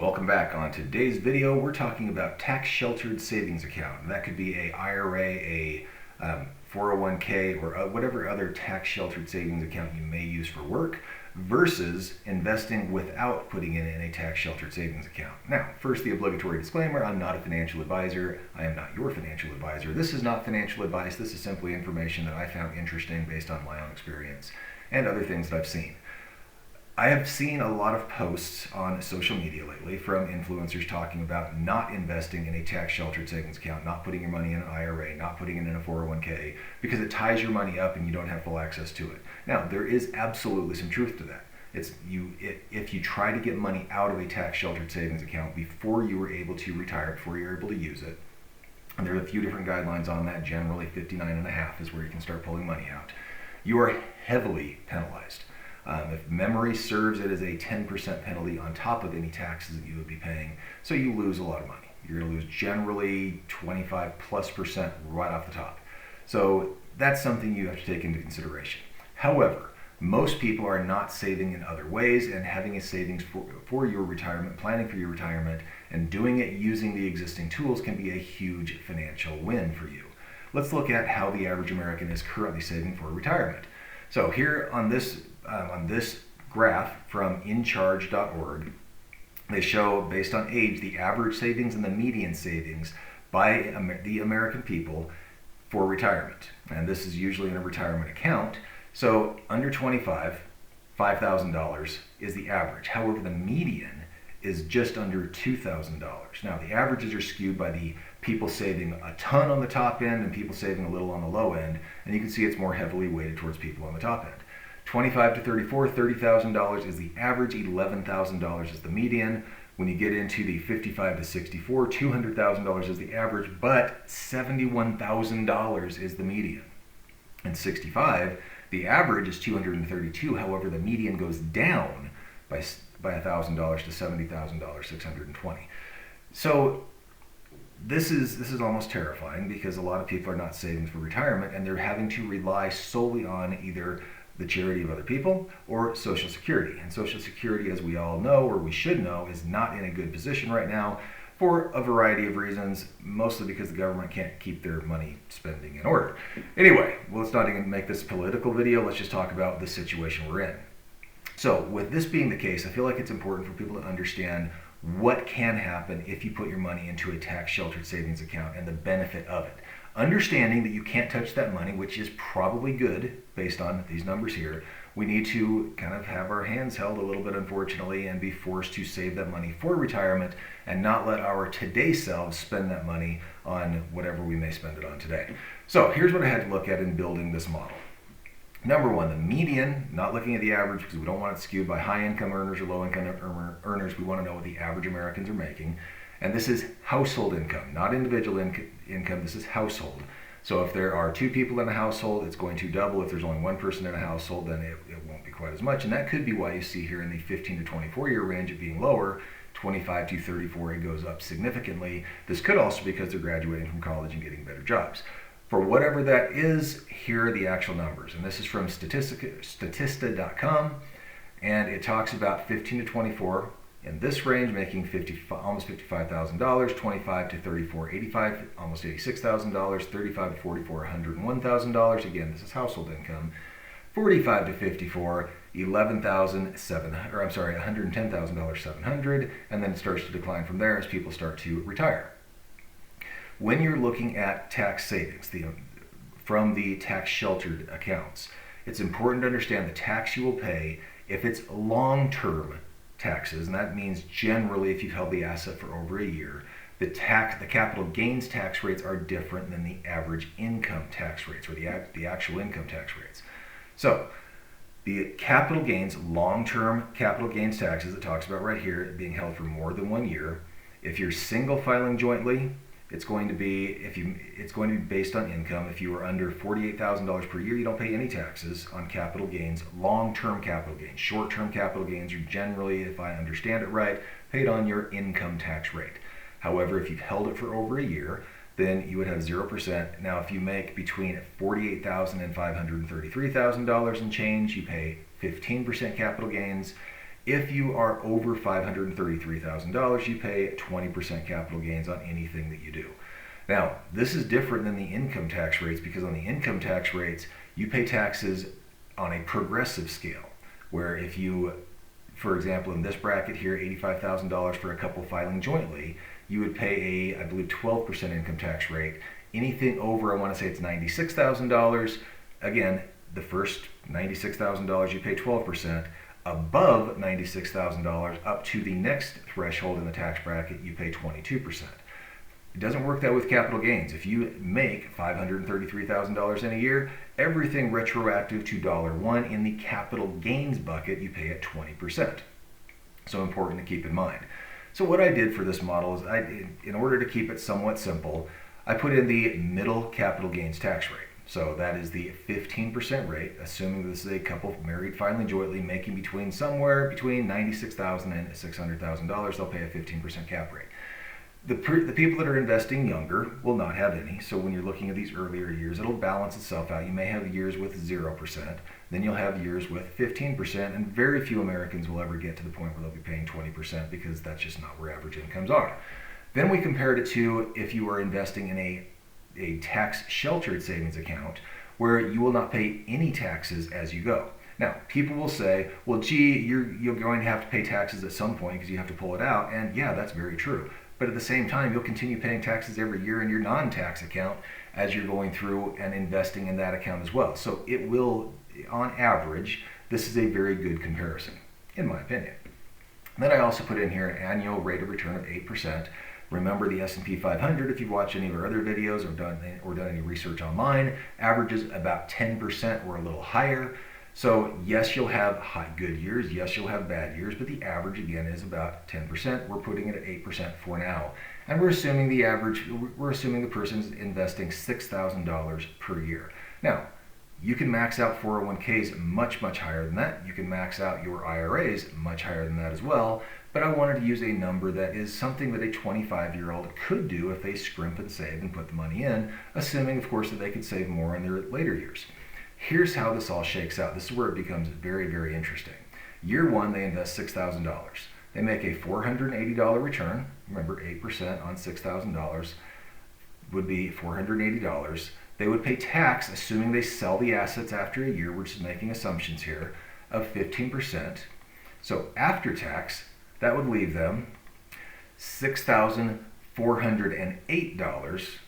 Welcome back. On today's video, we're talking about tax-sheltered savings account. That could be a IRA, a 401k, or whatever other tax-sheltered savings account you may use for work, versus investing without putting it in a tax-sheltered savings account. Now, first, the obligatory disclaimer: I'm not a financial advisor. I am not your financial advisor. This is not financial advice. This is simply information that I found interesting based on my own experience and other things that I've seen. I have seen a lot of posts on social media lately from influencers talking about not investing in a tax-sheltered savings account, not putting your money in an IRA, not putting it in a 401k, because it ties your money up and you don't have full access to it. Now, there is absolutely some truth to that. If you try to get money out of a tax-sheltered savings account before you were able to retire, before you're able to use it, and there are a few different guidelines on that. Generally, 59.5 is where you can start pulling money out. You are heavily penalized. If memory serves, it is a 10% penalty on top of any taxes that you would be paying, so you lose a lot of money. You're going to lose generally 25+% right off the top. So that's something you have to take into consideration. However, most people are not saving in other ways, and having a savings for your retirement, planning for your retirement, and doing it using the existing tools can be a huge financial win for you. Let's look at how the average American is currently saving for retirement. So here on this graph from incharge.org, they show, based on age, the average savings and the median savings by the American people for retirement. And this is usually in a retirement account. So under 25, $5,000 is the average. However, the median is just under $2,000. Now, the averages are skewed by the people saving a ton on the top end and people saving a little on the low end, and you can see it's more heavily weighted towards people on the top end. 25 to 34, $30,000 is the average, $11,000 is the median. When you get into the 55 to 64, $200,000 is the average, but $71,000 is the median. And 65, the average is $232. However, the median goes down by $1,000 to $70,000, $620. So this is almost terrifying, because a lot of people are not saving for retirement, and they're having to rely solely on either the charity of other people or Social Security. And Social Security, as we all know, or we should know, is not in a good position right now for a variety of reasons, mostly because the government can't keep their money spending in order. Anyway, well, let's not even make this a political video. Let's just talk about the situation we're in. So with this being the case, I feel like it's important for people to understand what can happen if you put your money into a tax-sheltered savings account and the benefit of it. Understanding that you can't touch that money, which is probably good based on these numbers here, we need to kind of have our hands held a little bit, unfortunately, and be forced to save that money for retirement and not let our today selves spend that money on whatever we may spend it on today. So here's what I had to look at in building this model. Number one, the median, not looking at the average because we don't want it skewed by high income earners or low income earners. We want to know what the average Americans are making. And this is household income, not individual income. This is household. So if there are two people in a household, it's going to double. If there's only one person in a household, then it won't be quite as much. And that could be why you see here in the 15 to 24 year range it being lower. 25 to 34, it goes up significantly. This could also be because they're graduating from college and getting better jobs. For whatever that is, here are the actual numbers. And this is from Statista.com. And it talks about 15 to 24 in this range making almost $55,000, 25 to 34, 85, almost $86,000, 35 to 44, $101,000. Again, this is household income. 45 to 54, $110,700, and then it starts to decline from there as people start to retire. When you're looking at tax savings from the tax-sheltered accounts, it's important to understand the tax you will pay if it's long-term taxes, and that means generally if you've held the asset for over a year, the capital gains tax rates are different than the average income tax rates, or the actual income tax rates. So the capital gains, long-term capital gains taxes, it talks about right here, being held for more than 1 year. If you're single filing jointly, it's going to be based on income. If you are under $48,000 per year, you don't pay any taxes on capital gains, long-term capital gains. Short-term capital gains are generally, if I understand it right, paid on your income tax rate. However, if you've held it for over a year, then you would have 0%. Now, if you make between $48,000 and $533,000 and change, you pay 15% capital gains. If you are over $533,000, you pay 20% capital gains on anything that you do. Now, this is different than the income tax rates, because on the income tax rates, you pay taxes on a progressive scale, where if you, for example, in this bracket here, $85,000 for a couple filing jointly, you would pay a, I believe, 12% income tax rate. Anything over, I want to say it's $96,000, again, the first $96,000 you pay 12%. Above $96,000 up to the next threshold in the tax bracket, you pay 22%. It doesn't work that with capital gains. If you make $533,000 in a year, everything retroactive to $1 in the capital gains bucket, you pay at 20%. So important to keep in mind. So what I did for this model is, in order to keep it somewhat simple, I put in the middle capital gains tax rate. So that is the 15% rate, assuming this is a couple married filing jointly making somewhere between $96,000 and $600,000, they'll pay a 15% cap rate. The people that are investing younger will not have any. So when you're looking at these earlier years, it'll balance itself out. You may have years with 0%, then you'll have years with 15%, and very few Americans will ever get to the point where they'll be paying 20%, because that's just not where average incomes are. Then we compared it to if you are investing in a tax sheltered savings account, where you will not pay any taxes as you go. Now, people will say, well, gee, you're going to have to pay taxes at some point because you have to pull it out. And yeah, that's very true. But at the same time, you'll continue paying taxes every year in your non-tax account as you're going through and investing in that account as well. So it will, on average, this is a very good comparison, in my opinion. Then I also put in here an annual rate of return of 8%. Remember, the S&P 500, if you've watched any of our other videos or done any research online, averages about 10% or a little higher. So yes, you'll have good years, yes, you'll have bad years, but the average, again, is about 10%. We're putting it at 8% for now. And we're assuming the person's investing $6,000 per year. Now, you can max out 401ks much, much higher than that. You can max out your IRAs much higher than that as well. But I wanted to use a number that is something that a 25-year-old could do if they scrimp and save and put the money in, assuming, of course, that they could save more in their later years. Here's how this all shakes out. This is where it becomes very, very interesting. Year one, they invest $6,000. They make a $480 return. Remember, 8% on $6,000 would be $480. They would pay tax, assuming they sell the assets after a year, which is making assumptions here, of 15%. So after tax, that would leave them $6,408.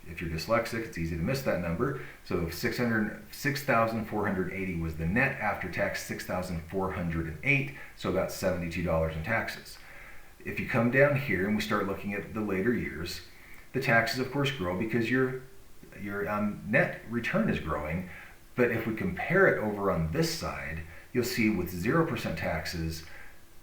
If you're dyslexic, it's easy to miss that number. So 6,480 was the net after tax, 6,408, so about $72 in taxes. If you come down here and we start looking at the later years, the taxes, of course, grow because your net return is growing. But if we compare it over on this side, you'll see with 0% taxes,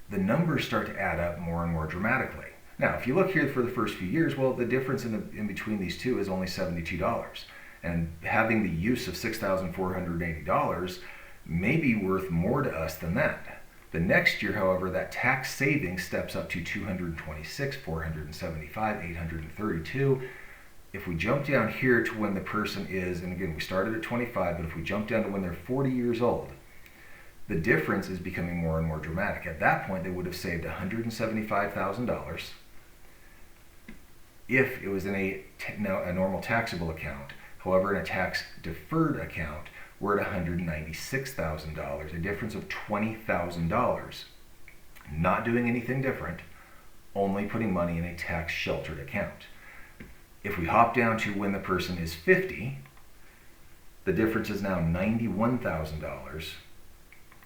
the numbers start to add up more and more dramatically. Now, if you look here for the first few years, well, the difference in between these two is only $72. And having the use of $6,480 may be worth more to us than that. The next year, however, that tax savings steps up to $226, $475, $832. If we jump down here to when the person is, and again, we started at 25, but if we jump down to when they're 40 years old, the difference is becoming more and more dramatic. At that point, they would have saved $175,000 if it was in a normal taxable account. However, in a tax deferred account, we're at $196,000, a difference of $20,000. Not doing anything different, only putting money in a tax sheltered account. If we hop down to when the person is 50, the difference is now $91,000.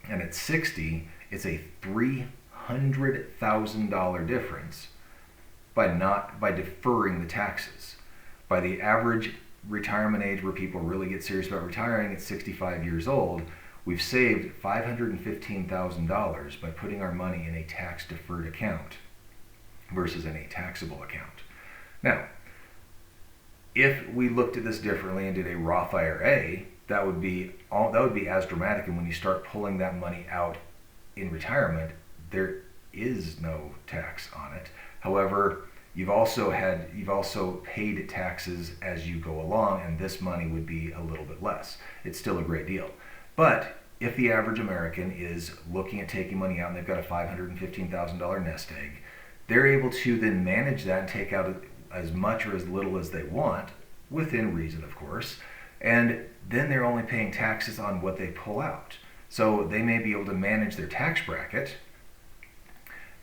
And at 60, it's a $300,000 difference by deferring the taxes. By the average retirement age where people really get serious about retiring at 65 years old, we've saved $515,000 by putting our money in a tax deferred account versus in a taxable account. Now, if we looked at this differently and did a Roth IRA, that would be as dramatic. And when you start pulling that money out in retirement, there is no tax on it. However, you've also paid taxes as you go along, and this money would be a little bit less. It's still a great deal. But if the average American is looking at taking money out and they've got a $515,000 nest egg, they're able to then manage that and take out as much or as little as they want, within reason, of course, and then they're only paying taxes on what they pull out. So they may be able to manage their tax bracket,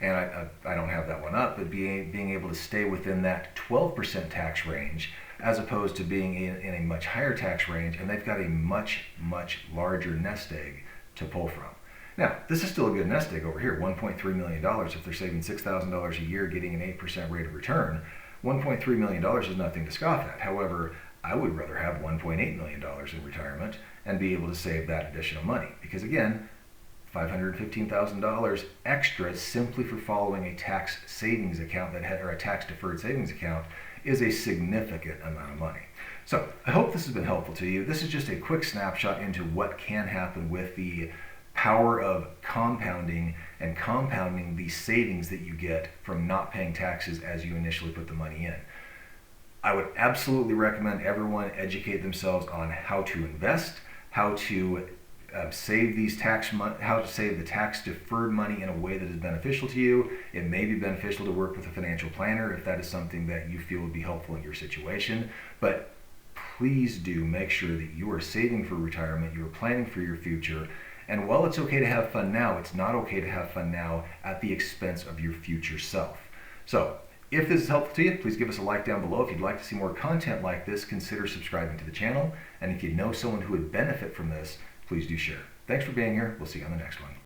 and I don't have that one up, but being able to stay within that 12% tax range as opposed to being in a much higher tax range, and they've got a much, much larger nest egg to pull from. Now, this is still a good nest egg over here, $1.3 million. If they're saving $6,000 a year, getting an 8% rate of return, $1.3 million is nothing to scoff at. However, I would rather have $1.8 million in retirement and be able to save that additional money. Because again, $515,000 extra simply for following a tax savings account or a tax deferred savings account is a significant amount of money. So I hope this has been helpful to you. This is just a quick snapshot into what can happen with the power of compounding and compounding the savings that you get from not paying taxes as you initially put the money in. I would absolutely recommend everyone educate themselves on how to invest, how to save how to save the tax deferred money in a way that is beneficial to you. It may be beneficial to work with a financial planner if that is something that you feel would be helpful in your situation. But please do make sure that you are saving for retirement, you are planning for your future. And while it's okay to have fun now, it's not okay to have fun now at the expense of your future self. So if this is helpful to you, please give us a like down below. If you'd like to see more content like this, consider subscribing to the channel. And if you know someone who would benefit from this, please do share. Thanks for being here. We'll see you on the next one.